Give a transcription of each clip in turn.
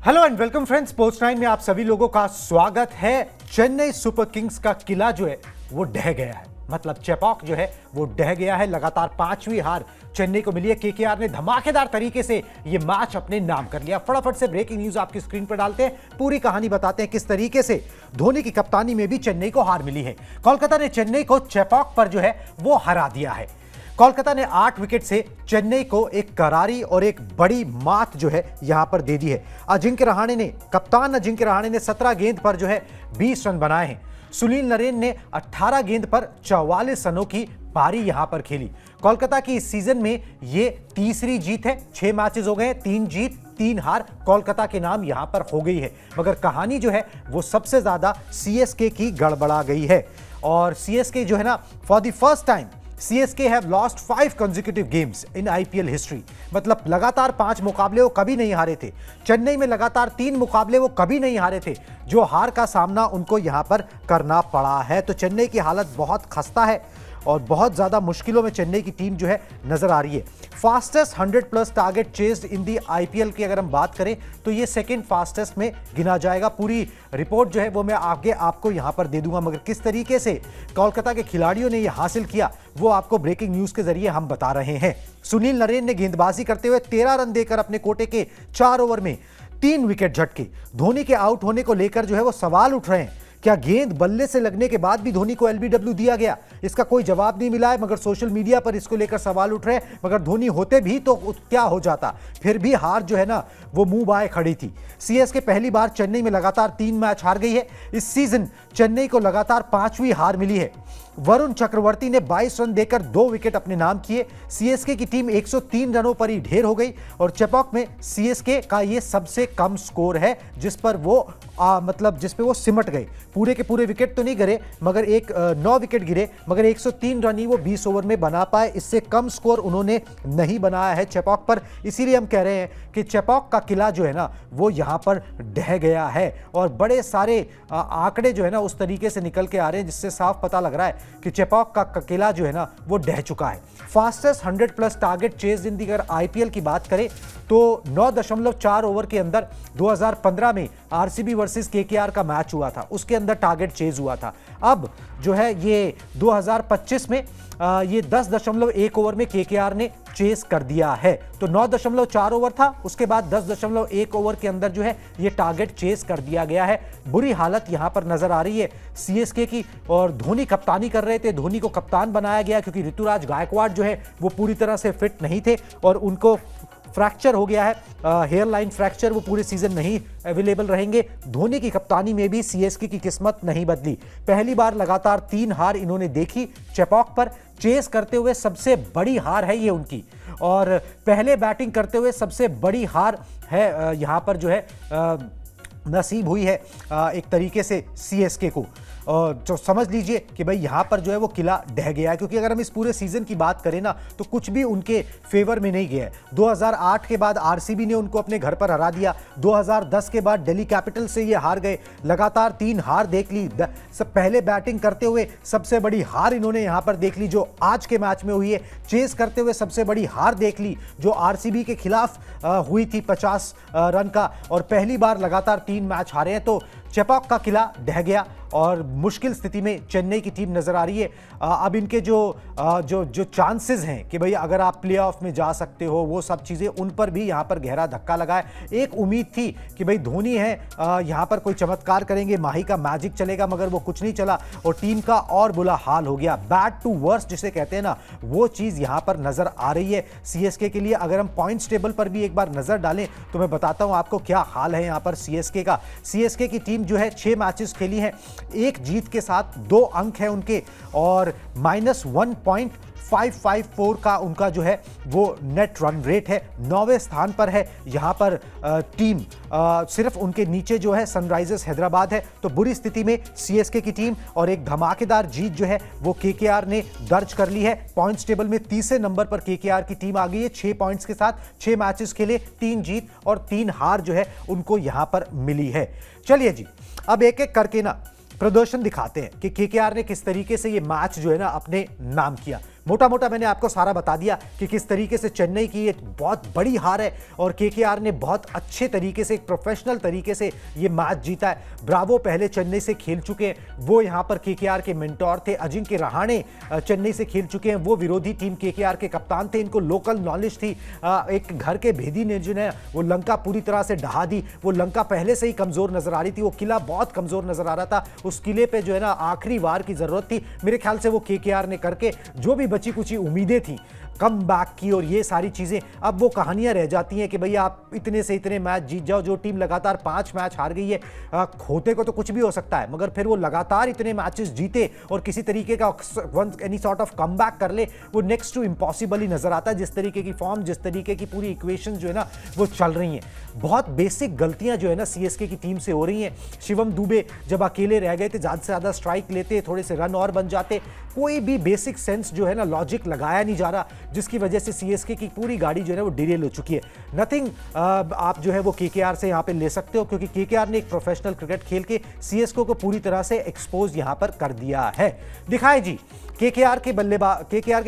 Hello and welcome friends, sports 9 में आप सभी लोगों का स्वागत है। चेन्नई सुपर किंग्स का किला जो है वो ढह गया है, मतलब चेपॉक जो है वो ढह गया है। लगातार पांचवी हार चेन्नई को मिली है। केकेआर ने धमाकेदार तरीके से ये मैच अपने नाम कर लिया। फटाफट से ब्रेकिंग न्यूज आपकी स्क्रीन पर डालते हैं, पूरी कहानी बताते हैं किस तरीके से धोनी की कप्तानी में भी चेन्नई को हार मिली है। कोलकाता ने चेन्नई को चेपॉक पर जो है वो हरा दिया है। कोलकाता ने 8 विकेट से चेन्नई को एक करारी और एक बड़ी मात जो है यहां पर दे दी है। कप्तान अजिंक्य रहाणे ने 17 गेंद पर जो है 20 रन बनाए हैं। सुनील नरेन ने 18 गेंद पर 44 रनों की पारी यहां पर खेली। कोलकाता की इस सीजन में ये तीसरी जीत है। 6 मैचेस हो गए, 3 जीत 3 हार कोलकाता के नाम यहां पर हो गई है। मगर कहानी जो है वो सबसे ज्यादा सीएसके की गड़बड़ा गई है। और सीएसके जो है ना, for the first time CSK have lost 5 consecutive games in IPL history। मतलब लगातार 5 मुकाबले वो कभी नहीं हारे थे। चेन्नई में लगातार 3 मुकाबले वो कभी नहीं हारे थे, जो हार का सामना उनको यहां पर करना पड़ा है। तो चेन्नई की हालत बहुत खस्ता है और बहुत ज्यादा मुश्किलों में चेन्नई की टीम जो है नजर आ रही है। फास्टेस्ट 100+ टारगेट चेस्ड इन दी IPL की अगर हम बात करें तो ये सेकंड फास्टेस्ट में गिना जाएगा। पूरी रिपोर्ट जो है वो मैं आगे आपको यहां पर दे दूंगा, मगर किस तरीके से कोलकाता के खिलाड़ियों ने यह हासिल किया वो आपको ब्रेकिंग न्यूज के जरिए हम बता रहे हैं। सुनील नरेन ने गेंदबाजी करते हुए 13 रन देकर अपने कोटे के 4 ओवर में 3 विकेट झटके। धोनी के आउट होने को लेकर जो है वो सवाल उठ रहे हैं। क्या गेंद बल्ले से लगने के बाद भी धोनी को LBW दिया गया? इसका कोई जवाब नहीं मिला है, मगर सोशल मीडिया पर इसको लेकर सवाल उठ रहे हैं। मगर धोनी होते भी तो क्या हो जाता, फिर भी हार जो है ना वो मुंह बाए खड़ी थी। CSK पहली बार चेन्नई में लगातार 3 मैच हार गई है। इस सीजन चेन्नई को लगातार 5वीं हार मिली है। वरुण चक्रवर्ती ने 22 रन देकर 2 विकेट अपने नाम किए। CSK की टीम 103 रनों पर ही ढेर हो गई और चेपॉक में CSK का ये सबसे कम स्कोर है जिस पर वो सिमट गए। पूरे के पूरे विकेट तो नहीं गिरे, मगर 9 विकेट गिरे, मगर 103 रन ही वो 20 ओवर में बना पाए। इससे कम स्कोर उन्होंने नहीं बनाया है चेपॉक पर। इसीलिए हम कह रहे हैं कि चेपॉक का किला जो है ना वो यहां पर ढह गया है। और बड़े सारे आंकड़े जो है ना उस तरीके से निकल के आ रहे हैं जिससे साफ पता लग रहा है कि चेपॉक का किला जो है ना वो ढह चुका है। फास्टेस्ट 100+ टारगेट चेज इन दी अगर IPL की बात करें तो 9.4 ओवर के अंदर 2015 में RCB वर्सेस KKR का मैच हुआ था, उसके अंदर टारगेट चेज हुआ था। अब जो है ये 2025 में ये 10.1 ओवर में KKR ने चेस कर दिया है। तो 9.4 ओवर था, उसके बाद 10.1 ओवर के अंदर जो है ये टारगेट चेस कर दिया गया है। बुरी हालत यहां पर नजर आ रही है CSK की। और धोनी कप्तानी कर रहे थे, धोनी को कप्तान बनाया गया क्योंकि ऋतुराज गायकवाड़ जो है वो पूरी तरह से फिट नहीं थे और उनको फ्रैक्चर हो गया है, हेयर लाइन फ्रैक्चर, वो पूरे सीजन नहीं अवेलेबल रहेंगे। धोनी की कप्तानी में भी CSK की किस्मत नहीं बदली। पहली बार लगातार 3 हार इन्होंने देखी चेपॉक पर। चेस करते हुए सबसे बड़ी हार है ये उनकी, और पहले बैटिंग करते हुए सबसे बड़ी हार है यहां पर जो है नसीब हुई है एक तरीके से CSK को। जो समझ लीजिए कि भाई यहां पर जो है वो किला ढह गया है। क्योंकि अगर हम इस पूरे सीजन की बात करें ना तो कुछ भी उनके फेवर में नहीं गया है। 2008 के बाद RCB ने उनको अपने घर पर हरा दिया। 2010 के बाद दिल्ली कैपिटल से ये हार गए। लगातार 3 हार देख ली। पहले बैटिंग करते हुए सबसे बड़ी हार इन्होंने यहां पर देख ली जो आज के मैच में हुई है। चेस करते हुए सबसे बड़ी हार देख ली जो RCB के खिलाफ हुई थी 50 रन का, और पहली बार लगातार 3 मैच हारे हैं। तो चेपॉक का किला ढह गया और मुश्किल स्थिति में चेन्नई की टीम नजर आ रही है। अब इनके जो चांसेस हैं कि भाई अगर आप प्लेऑफ में जा सकते हो, वो सब चीजें उन पर भी यहां पर गहरा धक्का लगा है। एक उम्मीद थी कि भाई धोनी है यहां पर कोई चमत्कार करेंगे, माही का मैजिक चलेगा, मगर वो कुछ नहीं चला और टीम का और बुरा हाल हो गया। बैड टू वर्स्ट जिसे कहते हैं ना, वो चीज यहां पर नजर आ रही है CSK के लिए। अगर हम पॉइंट्स टेबल पर भी एक बार नजर डालें तो मैं बताता हूं आपको क्या हाल है यहां पर CSK का। CSK की टीम जो है 6 मैचेस खेली हैं, 1 जीत के साथ 2 अंक है उनके और -1.554 का उनका जो है वो नेट रन रेट है। 9वें स्थान पर है यहां पर टीम। सिर्फ उनके नीचे जो है सनराइजर्स हैदराबाद है। तो बुरी स्थिति में CSK की टीम और एक धमाकेदार जीत जो है वो KKR ने दर्ज कर ली है। पॉइंट्स टेबल में तीसरे नंबर पर KKR की टीम आ गई है 6 पॉइंट्स के साथ। 6 मैचेस खेले, 3 जीत और 3 हार जो है उनको यहां पर मिली है। चलिए जी, अब एक एक करके ना प्रदर्शन दिखाते हैं कि KKR ने किस तरीके से ये मैच जो है ना अपने नाम किया। मोटा मोटा मैंने आपको सारा बता दिया कि किस तरीके से चेन्नई की एक बहुत बड़ी हार है और केकेआर ने बहुत अच्छे तरीके से, एक प्रोफेशनल तरीके से ये मैच जीता है। ब्रावो पहले चेन्नई से खेल चुके हैं, वो यहां पर केकेआर के मेंटोर थे। अजिंक्य रहाणे चेन्नई से खेल चुके हैं, वो विरोधी टीम केकेआर के कप्तान थे। इनको लोकल नॉलेज थी। एक घर के भेदी ने जो है वो लंका पूरी तरह से ढहा दी। वो लंका पहले से ही कमजोर नजर आ रही थी, वो किला बहुत कमजोर नजर आ रहा था। उस किले पे जो है ना आखिरी वार की जरूरत थी। मेरे ख्याल से वो केकेआर ने करके जो भी बची कुची उम्मीदें थी, कम बैक की और ये सारी चीजें, अब वो कहानियां रह जाती हैं कि भैया आप इतने से इतने मैच जीत जाओ। जो टीम लगातार 5 मैच हार गई है, होते को तो कुछ भी हो सकता है, मगर फिर वो लगातार इतने मैचेस जीते और किसी तरीके का any sort of come back कर ले, वो नेक्स्ट टू इम्पॉसिबल ही नजर आता है। जिस तरीके की फॉर्म, जिस तरीके की पूरी इक्वेशन जो है ना वो चल रही हैं, बहुत बेसिक गलतियां जो है ना सीएसके की टीम से हो रही हैं। शिवम दुबे जब अकेले रह गए थे, ज्यादा से ज्यादा स्ट्राइक लेते, थोड़े से रन और बन जाते, कोई भी बेसिक सेंस जो है ना लॉजिक लगाया नहीं जा रहा, जिसकी वजह से सीएसके की पूरी गाड़ी जो है ना वो डिरेल हो चुकी है। नथिंग आप जो है वो केकेआर से यहां पे ले सकते हो, क्योंकि केकेआर ने एक प्रोफेशनल क्रिकेट खेल के सीएसके को पूरी तरह से एक्सपोज यहां पर कर दिया है। दिखाए जी केकेआर के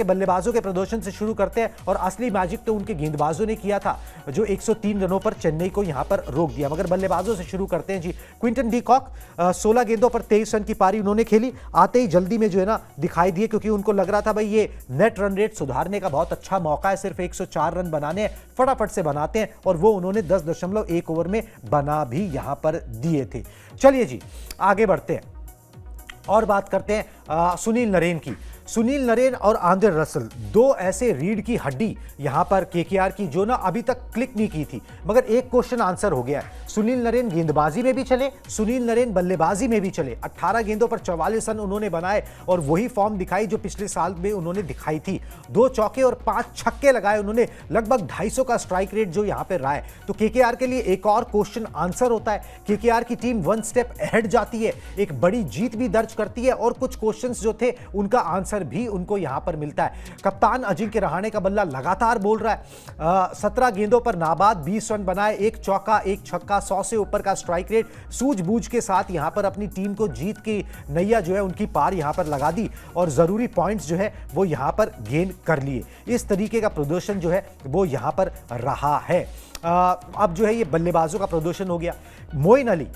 बल्लेबाजों के प्रदर्शन से शुरू करते हैं। और असली मैजिक तो उनके गेंदबाजों ने किया था, जो 103 रनों पर चेन्नई को यहां पर रोक दिया। मगर बल्लेबाजों से शुरू करते हैं जी। क्विंटन डी कॉक 16 गेंदों पर 23 रन की पारी उन्होंने खेली। आते ही जल्दी में जो है ना दिखाई दिए, क्योंकि उनको लग रहा था भाई ये नेट रन रेट सुधारने का बहुत अच्छा मौका है, सिर्फ 104 रन बनाने हैं, फटाफट से बनाते हैं। और वो उन्होंने 10.1 ओवर में बना भी यहां पर दिए थे। चलिए जी आगे बढ़ते हैं और बात करते हैं सुनील नरेन की। सुनील नरेन और आंद्रे रसल, दो ऐसे रीढ़ की हड्डी यहां पर केकेआर की जो ना अभी तक क्लिक नहीं की थी, मगर एक क्वेश्चन आंसर हो गया है। सुनील नरेन गेंदबाजी में भी चले, सुनील नरेन बल्लेबाजी में भी चले। 18 गेंदों पर 44 रन उन्होंने बनाए और वही फॉर्म दिखाई जो पिछले साल में उन्होंने दिखाई थी। 2 चौके और 5 छक्के लगाए उन्होंने, लगभग 250 का स्ट्राइक रेट जो यहां पर रहा है। तो केकेआर के लिए एक और क्वेश्चन आंसर होता है। केकेआर की टीम 1 स्टेप अहेड जाती है, एक बड़ी जीत भी दर्ज करती है और कुछ क्वेश्चंस जो थे उनका आंसर भी उनको यहां पर मिलता है। कप्तान अजिंक्य रहाणे का बल्ला लगातार बोल रहा है। 17 गेंदों पर नाबाद 20 रन बनाए, 1 चौका 1 छक्का, 100 से ऊपर का स्ट्राइक रेट, सूझबूझ के साथ यहां पर अपनी टीम को जीत की नैया जो है उनकी पार यहां पर लगा दी और जरूरी पॉइंट्स जो है वो यहां पर गेन कर लिए। इस तरीके का प्रदर्शन जो है वो यहां पर रहा है। अब जो है ये बल्लेबाजों का प्रदर्शन हो गया। मोइन अली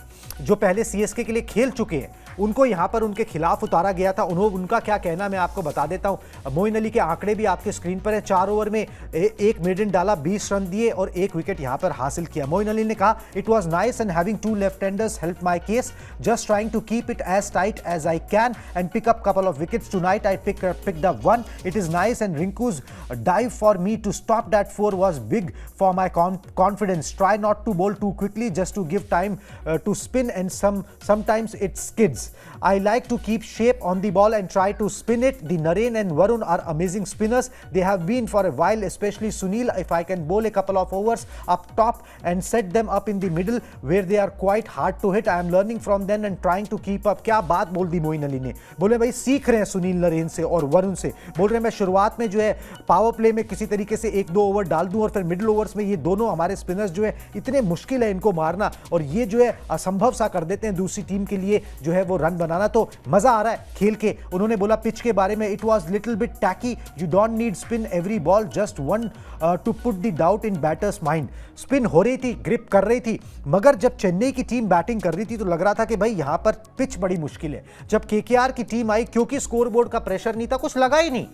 जो पहले सीएसके के लिए खेल चुके हैं, उनको यहां पर उनके खिलाफ उतारा गया था। उनका क्या कहना मैं आपको बता देता हूं। मोइन अली के आंकड़े भी आपके स्क्रीन पर है। 4 ओवर में एक मेडन डाला, 20 रन दिए और 1 विकेट यहां पर हासिल किया। मोइन अली ने कहा, it was nice and having 2 left handers help my case, just trying to keep it as tight as I can and pick up couple of wickets tonight. I picked up 1. It is nice and Rinku's dive for me to stop that 4 was big for my confidence. Try not to bowl too quickly just to give time to spin and sometimes it skids. I like to keep shape on the ball and try to spin it. The Naren and Varun are amazing spinners. They have been for a while, especially Sunil. If I can bowl a couple of overs up top and set them up in the middle where they are quite hard to hit, I am learning from them and trying to keep up. क्या बात बोल दी मोइन अली ने। बोले भाई सीख रहे हैं सुनील नरेन से और वरुण से। बोल रहे हैं मैं शुरुआत में जो है पावर प्ले में किसी तरीके से 1-2 ओवर डाल दूं और फिर मिडिल ओवर्स में ये दोनों हमारे स्पिनर्स जो है इतने मुश्किल है इनको मारना और ये जो है असंभव सा कर देते हैं दूसरी टीम के लिए जो है वो रन बनाना। तो मजा आ रहा है खेल के। उन्होंने बोला पिच के बारे में, it was little bit tacky, you don't need spin every ball, just one two put the doubt in batter's mind. Spin हो रही थी, ग्रिप कर रही थी, मगर जब चेन्नई की टीम बैटिंग कर रही थी तो लग रहा था कि भाई यहां पर पिच बड़ी मुश्किल है। जब केकेआर की टीम आई, क्योंकि स्कोरबोर्ड का प्रेशर नहीं था, कुछ लगा ही नहीं,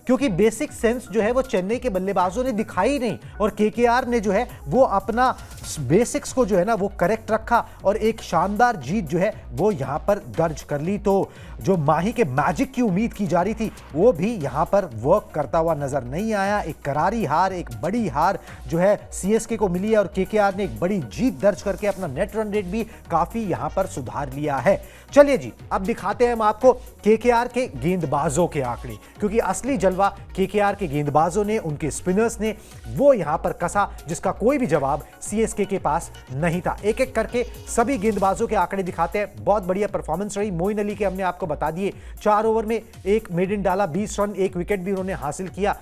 क्योंकि बेसिक सेंस जो है वो चेन्नई के बल्लेबाजों ने दिखाई नहीं और केकेआर ने जो है वो अपना बेसिक्स को जो है ना वो करेक्ट रखा और एक शानदार जीत जो है वो यहां पर दर्ज कर ली। तो जो माही के मैजिक की उम्मीद की जा रही थी वो भी यहां पर वर्क करता हुआ नजर नहीं आया। एक करारी हार, एक बड़ी हार जो है सीएसके को मिली है और केकेआर ने एक बड़ी जीत दर्ज करके अपना नेट रन रेट भी काफी यहां पर सुधार लिया है। चलिए जी अब दिखाते हैं हम आपको केकेआर के गेंदबाजों के आंकड़े, क्योंकि असली जलवा केकेआर के गेंदबाजों ने, उनके स्पिनर्स ने वो यहां पर कसा जिसका कोई भी जवाब सीएसके के पास नहीं था। एक एक करके सभी गेंदबाजों के आंकड़े दिखाते हैं। बहुत बढ़िया परफॉर्मेंस रही। मोइन अली के हमने आपको बता दिए, 4 ओवर में एक मेडन डाला, 20 रन, एक विकेट भी उन्होंने हासिल किया।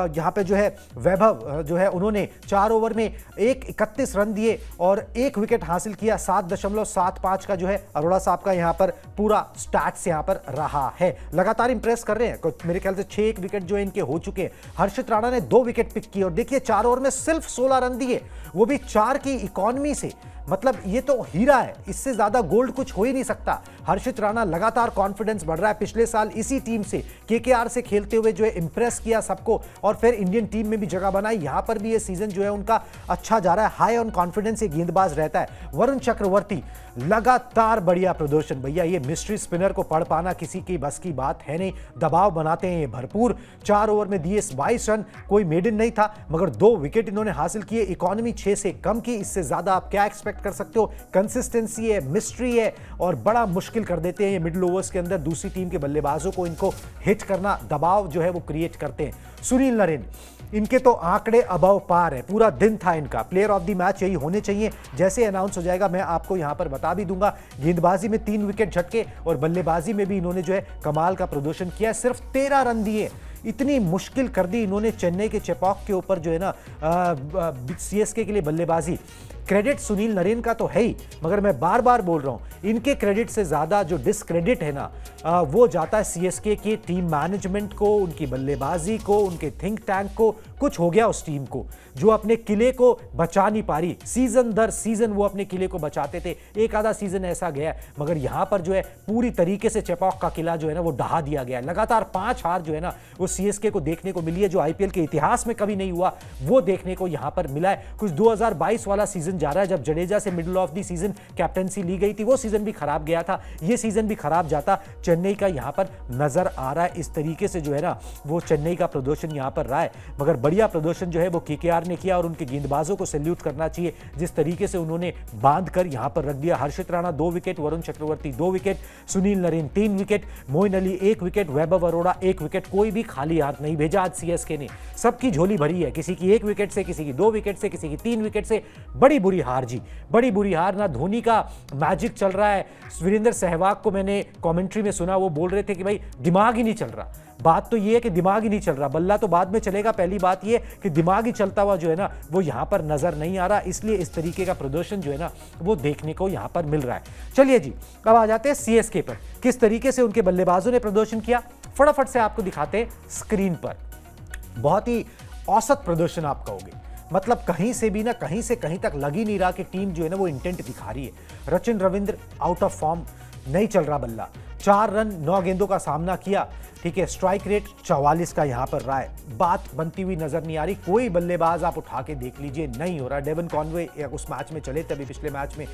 यहाँ पे जो है वैभव जो है उन्होंने 4 ओवर में 31 रन दिए और एक विकेट हासिल किया। 7.75 का जो है अरोड़ा साहब का यहाँ पर पूरा स्टैट्स यहाँ पर रहा है। लगातार इंप्रेस कर रहे हैं, मेरे ख्याल से 6 विकेट जो है इनके हो चुके हैं। हर्षित राणा ने 2 विकेट पिक किए और देखिए 4 ओवर में सिर्फ 16 रन दिए, वो भी 4 की इकोनॉमी से। मतलब ये तो हीरा है, इससे ज्यादा गोल्ड कुछ हो ही नहीं सकता। हर्षित राणा लगातार कॉन्फिडेंस बढ़ रहा है। पिछले साल इसी टीम से केकेआर से खेलते हुए जो है इंप्रेस किया सबको और फिर इंडियन टीम में भी जगह बनाई। यहां पर भी ये सीजन जो है उनका अच्छा जा रहा है। हाई ऑन कॉन्फिडेंस ये गेंदबाज रहता है। वरुण चक्रवर्ती लगातार बढ़िया प्रदर्शन। भैया ये मिस्ट्री स्पिनर को पढ़ पाना किसी की बस की बात है नहीं। दबाव बनाते हैं ये भरपूर। 4 ओवर में दिए 22 रन, कोई मेडन नहीं था मगर 2 विकेट इन्होंने हासिल किए। इकोनॉमी 6 से कम की, इससे ज्यादा आप क्या एक्सपेक्ट कर सकते हो। कंसिस्टेंसी है, मिस्ट्री है और बड़ा मुश्किल कर देते हैं ये मिडिल ओवर्स के अंदर दूसरी टीम के बल्लेबाजों को इनको हिट करना, दबाव जो है वो क्रिएट करते हैं। सुनील नरेन, इनके तो आंकड़े अबव पार है। पूरा दिन था इनका। प्लेयर ऑफ द मैच यही होने चाहिए। जैसे अनाउंस हो जाएगा मैं आपको यहां पर बता भी दूंगा। गेंदबाजी में 3 विकेट झटके और बल्लेबाजी में भी इन्होंने जो है कमाल का प्रदर्शन किया। सिर्फ 13 रन दिए, इतनी मुश्किल कर दी इन्होंने चेन्नई के चेपॉक के ऊपर जो है ना सीएसके के लिए बल्लेबाजी। क्रेडिट सुनील नरेन का तो है ही, मगर मैं बार बार बोल रहा हूं इनके क्रेडिट से ज्यादा जो डिसक्रेडिट है ना वो जाता है सीएसके की टीम मैनेजमेंट को, उनकी बल्लेबाजी को, उनके थिंक टैंक को। कुछ हो गया उस टीम को जो अपने किले को बचा नहीं पा रही। सीजन दर सीजन वो अपने किले को बचाते थे। एक आधा सीजन ऐसा गया मगर यहां पर जो है पूरी तरीके से चेपॉक का किला जो है ना वो ढहा दिया गया। लगातार 5 हार जो है ना वो सीएसके को देखने को मिली है, जो आईपीएल के इतिहास में कभी नहीं हुआ वो देखने को यहां पर मिला है। कुछ 2022 वाला सीजन जा रहा है जब जडेजा से middle of the season captaincy ली गई थी, वो सीजन भी खराब गया था। ये सीजन भी खराब जाता। चेन्नई का यहां पर नजर आ रहा है इस तरीके से जो है ना वो चेन्नई का प्रदर्शन यहां पर रहा है। मगर बढ़िया प्रदर्शन जो है वो केकेआर ने किया और उनके गेंदबाजों को सैल्यूट करना चाहिए जिस तरीके से उन्होंने बांध कर यहां पर रख दिया। Harshit Rana 2 wicket, Varun Chakravarthy 2 wicket, Sunil Narine 3 wicket, Moeen Ali 1 wicket, Vaibhav Arora 1 wicket. कोई भी खाली हाथ नहीं भेजा आज सीएसके ने। सबकी झोली भरी है, किसी की 1 विकेट से, किसी की 2 विकेट से, किसी की 3 विकेट से। बड़ी बुरी हार जी, बड़ी बुरी हार। ना धोनी का मैजिक चल रहा है। वीरेंद्र सहवाग को मैंने कमेंट्री में सुना, वो बोल रहे थे कि भाई दिमाग ही नहीं चल रहा। बात तो ये है कि दिमाग ही नहीं चल रहा, बल्ला तो बाद में चलेगा। पहली बात ये कि दिमाग ही चलता हुआ जो है ना वो यहां पर नजर नहीं आ रहा, इसलिए इस तरीके का प्रदर्शन जो है ना वो देखने को यहां पर मिल रहा है। चलिए जी, अब आ जाते हैं सीएसके पर। किस तरीके से उनके बल्लेबाजों ने प्रदर्शन किया फटाफट से आपको दिखाते हैं स्क्रीन पर। बहुत ही औसत प्रदर्शन आप कहोगे, मतलब कहीं से भी ना कहीं से कहीं तक लग ही नहीं रहा कि टीम जो है ना वो इंटेंट दिखा रही है। Rachin Ravindra out of form, नहीं चल रहा बल्ला। 4 रन 9 गेंदों का सामना किया, ठीक है। स्ट्राइक रेट 44 का यहां पर रहा है। बात बनती हुई नजर नहीं आ रही। कोई बल्लेबाज आप उठा के देख लीजिए, नहीं हो रहा। डेवन कॉनवे उस मैच में चले तभी पिछले मैच में,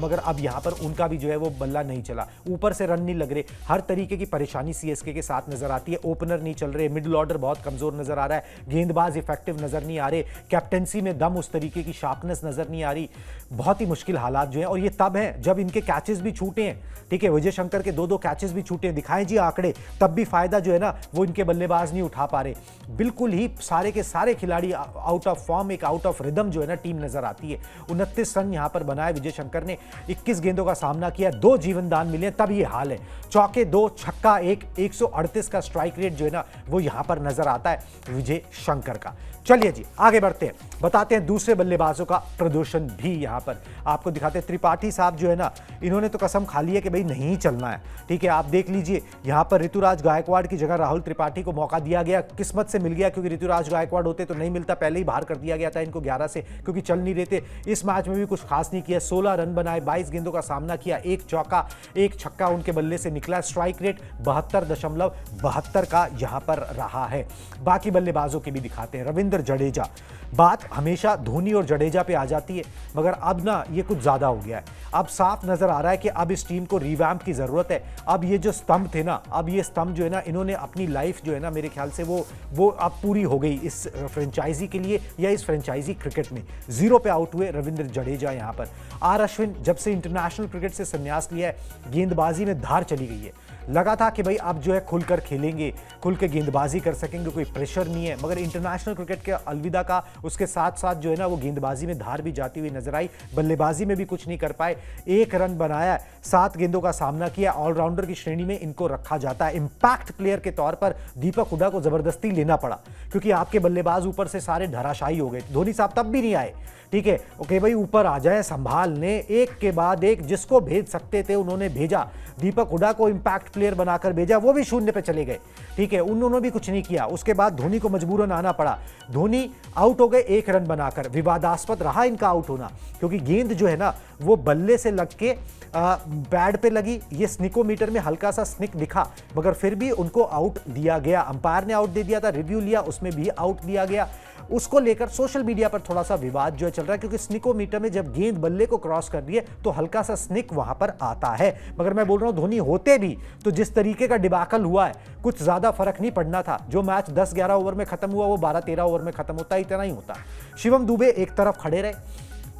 मगर अब यहां पर उनका भी जो है वो बल्ला नहीं चला। ऊपर से रन नहीं लग रहे। हर तरीके की परेशानी सीएसके के साथ नजर आती है। ओपनर नहीं चल रहे, मिडिल ऑर्डर बहुत कमजोर नजर आ रहा है, गेंदबाज इफेक्टिव नजर नहीं आ रहे, कैप्टेंसी में दम उस तरीके की शार्पनेस नजर नहीं आ रही। बहुत ही मुश्किल हालात जो है, और ये तब है जब इनके कैचेस भी छूटे हैं, ठीक है। विजय शंकर के 2-2 कैचेस भी छूटे हैं, दिखाएं जी आंकड़े, तब भी फायदा जो है ना वो इनके बल्लेबाज नहीं उठा पा रहे। बिल्कुल ही सारे के सारे खिलाड़ी आउट ऑफ फॉर्म, एक आउट ऑफ रिदम जो है ना टीम नजर आती है। 29 रन यहां पर बनाए विजय शंकर ने, 21 गेंदों का सामना किया, 2 जीवन दान मिले, तब ये हाल है। चौके 2, छक्का 1, 138 का स्ट्राइक रेट जो है ना वो यहां पर नजर आता है विजय शंकर का। चलिए जी आगे बढ़ते हैं, बताते हैं दूसरे बल्लेबाजों का प्रदर्शन भी यहां पर आपको दिखाते हैं। त्रिपाठी साहब जो है ना इन्होंने तो कसम खा ली है कि भाई नहीं चलना है, ठीक है। आप देख लीजिए यहां पर ऋतुराज गायकवाड़ की जगह राहुल त्रिपाठी को मौका दिया गया, किस्मत से मिल गया, क्योंकि ऋतुराज गायकवाड़ होते तो नहीं मिलता, पहले ही बाहर कर दिया गया था इनको 11 से, क्योंकि चल नहीं रहे थे। इस मैच में भी कुछ खास नहीं किया, 16 रन बनाए, 22 गेंदों का सामना किया, 1 चौका 1 छक्का उनके बल्ले से निकला। स्ट्राइक रेट 72.72 का यहां पर रहा है। बाकी बल्लेबाजों के भी दिखाते हैं। रविंद्र जडेजा, बात हमेशा धोनी और जडेजा पे आ जाती है, मगर अब ना ये कुछ ज्यादा हो गया है। अब साफ नजर आ रहा है कि अब इस टीम को रिवैम्प की जरूरत है। अब ये जो स्तंभ थे ना, अब ये स्तंभ जो है ना इन्होंने अपनी लाइफ जो है ना मेरे ख्याल से वो अब पूरी हो गई इस फ्रेंचाइजी के लिए या इस फ्रेंचाइजी क्रिकेट में। 0 पे आउट हुए रविंद्र जडेजा यहां पर। आर अश्विन जब से इंटरनेशनल क्रिकेट से संन्यास लिया है, गेंदबाजी में धार चली गई है। लगा था कि भाई अब जो है खुलकर खेलेंगे, खुल के गेंदबाजी कर सकेंगे, कोई प्रेशर नहीं है। मगर इंटरनेशनल क्रिकेट के अलविदा का उसके साथ साथ जो है ना वो गेंदबाजी में धार भी जाती हुई नजर आई, बल्लेबाजी में भी कुछ नहीं कर पाए। 1 रन बनाया, 7 गेंदों का सामना किया। ऑलराउंडर की श्रेणी में इनको रखा जाता है। इंपैक्ट प्लेयर के तौर पर दीपक हुड्डा को जबरदस्ती लेना पड़ा क्योंकि आपके बल्लेबाज ऊपर से सारे धराशायी हो गए। धोनी साहब तब भी नहीं आए, ठीक है, ओके भाई ऊपर आ जाए संभालने, एक के बाद एक जिसको भेज सकते थे उन्होंने भेजा। दीपक हुड्डा को इंपैक्ट प्लेयर बनाकर भेजा, वो भी शून्य पे चले गए, ठीक है, उन्होंने भी कुछ नहीं किया। उसके बाद धोनी को मजबूरन आना पड़ा। धोनी आउट हो गए 1 रन बनाकर। विवादास्पद रहा इनका आउट होना क्योंकि गेंद जो है ना वो बल्ले से लग के पैड पे लगी। ये स्निकोमीटर में हल्का सा स्निक दिखा मगर फिर भी उनको आउट दिया गया। अंपायर ने आउट दे दिया था, रिव्यू लिया, उसमें भी आउट दिया गया। उसको लेकर सोशल मीडिया पर थोड़ा सा विवाद जो है चल रहा है क्योंकि स्निकोमीटर में जब गेंद बल्ले को क्रॉस कर रही है तो हल्का सा स्निक वहां पर आता है। मगर मैं बोल रहा हूं धोनी होते भी तो जिस तरीके का डिबाकल हुआ है कुछ ज्यादा फर्क नहीं पड़ना था। जो मैच 10-11 ओवर में खत्म हुआ वो 12-13 ओवर में खत्म होता, इतना ही होता। शिवम दुबे एक तरफ खड़े रहे,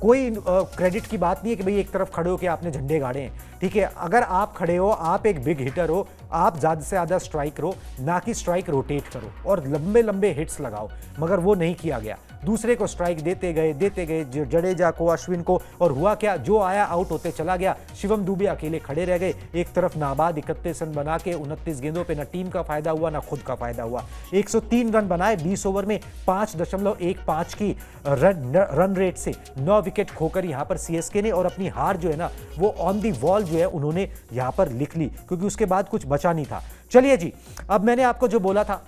कोई क्रेडिट की बात नहीं है कि भाई एक तरफ खड़े हो कि आपने झंडे गाड़े हैं, ठीक है। अगर आप खड़े हो, आप एक बिग हिटर हो, आप ज़्यादा से ज़्यादा स्ट्राइक करो, ना कि स्ट्राइक रोटेट करो और लंबे लंबे हिट्स लगाओ। मगर वो नहीं किया गया, दूसरे को स्ट्राइक देते गए जडेजा को, अश्विन को, और हुआ क्या, जो आया आउट होते चला गया। शिवम दुबे अकेले खड़े रह गए। एक तरफ नाबाद 31 रन बना के 29 गेंदों पे ना टीम का फायदा हुआ ना खुद का फायदा हुआ। 103 रन बनाए 20 ओवर में, 5.15 की रन रेट से 9 विकेट खोकर यहां पर सीएसके ने, और अपनी हार जो है ना वो ऑन दी वॉल जो है उन्होंने यहां पर लिख ली क्योंकि उसके बाद कुछ बचा नहीं था। चलिए जी, अब मैंने आपको जो बोला था,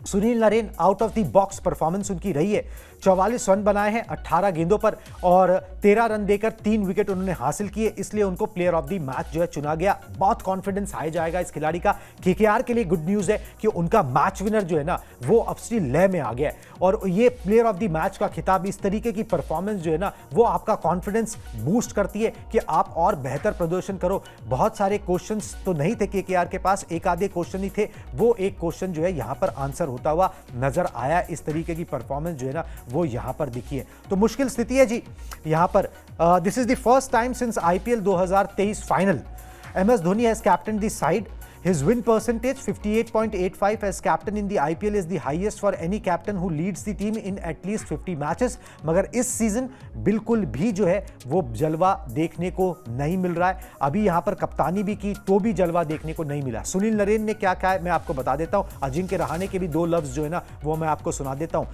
Sunil Narine out of the box performance उनकी रही है। 44 रन बनाए हैं 18 गेंदों पर और 13 रन देकर 3 विकेट उन्होंने हासिल किए, इसलिए उनको प्लेयर ऑफ द मैच जो है चुना गया। बहुत कॉन्फिडेंस हाई जाएगा इस खिलाड़ी का। केकेआर के लिए गुड न्यूज है कि उनका मैच विनर जो है ना वो अपस्ट्री लय में आ गया है और ये प्लेयर ऑफ द मैच का खिताब, इस तरीके की परफॉर्मेंस जो है ना वो आपका कॉन्फिडेंस बूस्ट करती है कि आप और बेहतर प्रदर्शन करो। बहुत सारे क्वेश्चंस तो नहीं थे केकेआर के पास, एक आधे क्वेश्चन ही थे, वो एक क्वेश्चन जो है यहां पर आंसर होता हुआ नजर आया। इस तरीके की परफॉर्मेंस जो है ना वो यहां पर दिखी है। तो मुश्किल स्थिति है जी यहां पर। This is the first time since IPL 2023 final MS Dhoni has captained the side. His win percentage 58.85 as captain in the IPL is the highest for any captain who leads the team in at least 50 matches. मगर इस season बिल्कुल भी जो है वो जलवा देखने को नहीं मिल रहा है। अभी यहाँ पर कप्तानी भी की तो भी जलवा देखने को नहीं मिला। सुनील नरेन ने क्या कहा है मैं आपको बता देता हूँ। अजिंक्य रहाणे के भी 2 लफ्ज जो है ना वो मैं आपको सुना देता हूँ।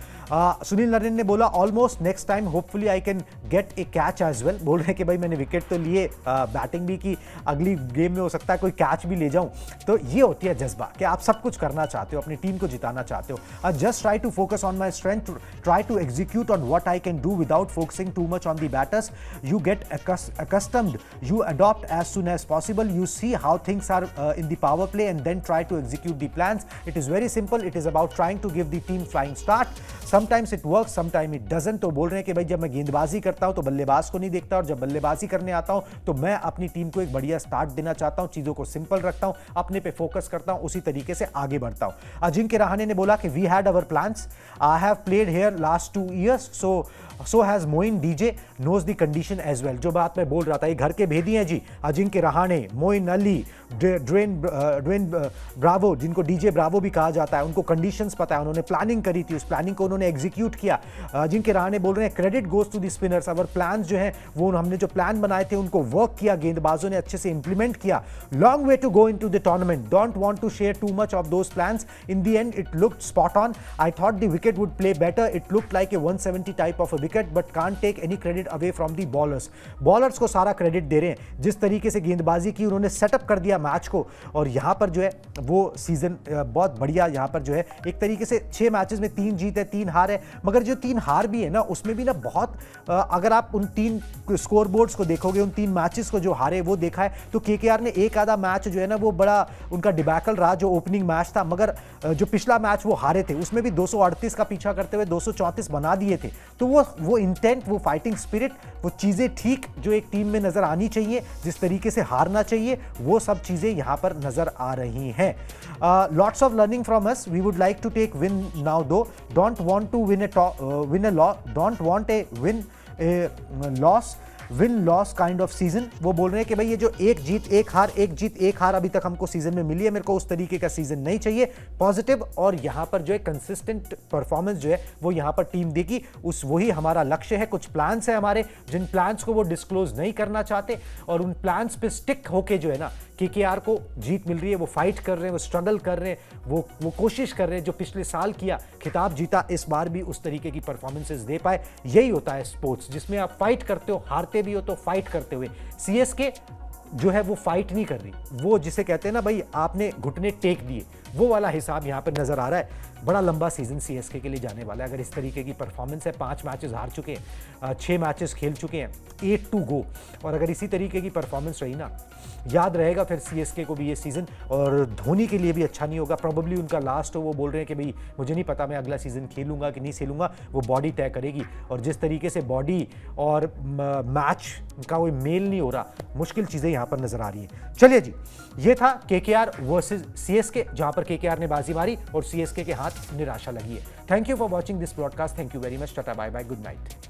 सुनील नरेन ने बोला almost next time hopefully I can get a catch as well. बोल रहे हैं कि भाई मैंने विकेट तो लिए, बैटिंग भी की, अगली गेम में हो सकता है कोई कैच भी ले जाऊं। तो ये होती है जज्बा कि आप सब कुछ करना चाहते हो, अपनी टीम को जिताना चाहते हो। Just try to focus on my strength, try to execute on what I can do without focusing too much on the batters. You get accustomed, you adopt as soon as possible, you see how things are in the power play and then try to execute the plans. It is very simple, it is about trying to give the team flying start. Sometimes it works, sometimes it doesn't. तो बोल रहे हैं कि भाई जब मैं गेंदबाजी करता हूं तो बल्लेबाज को नहीं देखता और जब बल्लेबाजी करने आता हूं तो मैं अपनी टीम को एक बढ़िया स्टार्ट देना चाहता हूं, चीजों को सिंपल रखता हूं, अपने पे फोकस करता हूं, उसी तरीके से आगे बढ़ता हूं। अजिंक्य रहाणे ने बोला कि we had our plans, I have played here last 2 years, so has Moeen डीजे, knows the condition as well. जो बात मैं बोल रहा था, ये घर के भेदी हैं जी, अजिंक्य रहाणे, मोइन अली, ड्वेन ब्रावो, जिनको डीजे ब्रावो भी कहा जाता है, उनको कंडीशंस पता है, उन्होंने प्लानिंग करी थी, उस प्लानिंग को उन्होंने एग्जीक्यूट किया। अजिंक्य रहाणे बोल रहे हैं credit goes to the spinners, our plan जो है वो हमने जो प्लान बनाए थे उनको वर्क किया, गेंदबाजों ने अच्छे से इंप्लीमेंट किया। Long way to go into the tournament, don't want to share too much of those plans, in the end it looked spot on, I thought the wicket would play better, it looked like a 170 type of a wicket but can't take any credit away from the bowlers. Bowlers को सारा credit दे रहे हैं, जिस तरीके से गेंदबाजी की उन्होंने सेटअप कर दिया मैच को, और यहां पर जो है वो सीजन बहुत बढ़िया, यहां पर जो है एक तरीके से 6 मैचेस में 3 जीत है 3 हार है। मगर जो 3 हार भी है ना उसमें भी ना बहुत अगर आप उन 3 स्कोर बोर्ड्स को देखोगे, उन 3 मैचेस को जो हारे वो देखा है तो केकेआर ने एक आधा मैच जो है ना वो बड़ा उनका डिबैकल रहा, जो ओपनिंग मैच था। मगर जो पिछला मैच वो हारे थे उसमें भी 238 का पीछा करते हुए 234 बना दिए थे। तो वो इंटेंट, वो फाइटिंग स्पिरिट, वो चीजें ठीक जो एक टीम में नजर आनी चाहिए, जिस तरीके से हारना चाहिए, वो सब चीजें यहां पर नजर आ रही हैं। Lots of learning from us, we would like to take win now though, don't want to win a loss, win loss kind of season. वो बोल रहे हैं कि भाई ये जो एक जीत एक हार अभी तक हमको सीजन में मिली है, मेरे को उस तरीके का सीजन नहीं चाहिए। पॉजिटिव और यहां पर जो है कंसिस्टेंट परफॉर्मेंस जो है वो यहां पर टीम देगी, उस वही हमारा लक्ष्य है। कुछ प्लान्स है हमारे, जिन प्लान्स को वो डिस्क्लोज नहीं करना चाहते, और उन प्लान्स पे स्टिक होके जो है ना केकेआर को जीत मिल रही है। वो फाइट कर रहे हैं, वो स्ट्रगल कर रहे हैं, वो कोशिश कर रहे हैं। जो पिछले साल किया, खिताब जीता, इस बार भी उस तरीके की परफॉर्मेंसेस दे पाए। यही होता है स्पोर्ट्स, जिसमें आप फाइट करते हो, हारते भी हो तो फाइट करते हुए। सीएसके जो है वो फाइट नहीं कर रही, वो जिसे कहते हैं ना भाई आपने घुटने टेक दिए, वो वाला हिसाब यहां पर नजर आ रहा है। बड़ा लंबा सीजन सीएसके के लिए जाने वाला है अगर इस तरीके की परफॉर्मेंस है। 5 मैचेस हार चुके हैं, 6 मैचेस खेल चुके हैं, 8 टू गो, और अगर इसी तरीके की परफॉर्मेंस रही ना, याद रहेगा फिर सीएसके को भी ये सीजन, और धोनी के लिए भी अच्छा नहीं होगा। प्रोबेबली उनका लास्ट हो, वो बोल रहे हैं कि भाई मुझे नहीं पता मैं अगला सीजन खेलूंगा कि नहीं खेलूंगा, वो बॉडी तय करेगी। और जिस तरीके से बॉडी और मैच का कोई मेल नहीं हो रहा, मुश्किल चीजें यहां पर नजर आ रही है। चलिए जी, ये था केकेआर वर्सेस सीएसके, जहां पर केकेआर ने बाजी मारी और सीएसके के हाथ निराशा लगी है। Thank you for watching this broadcast. Thank you very much. Tata, bye bye, good night.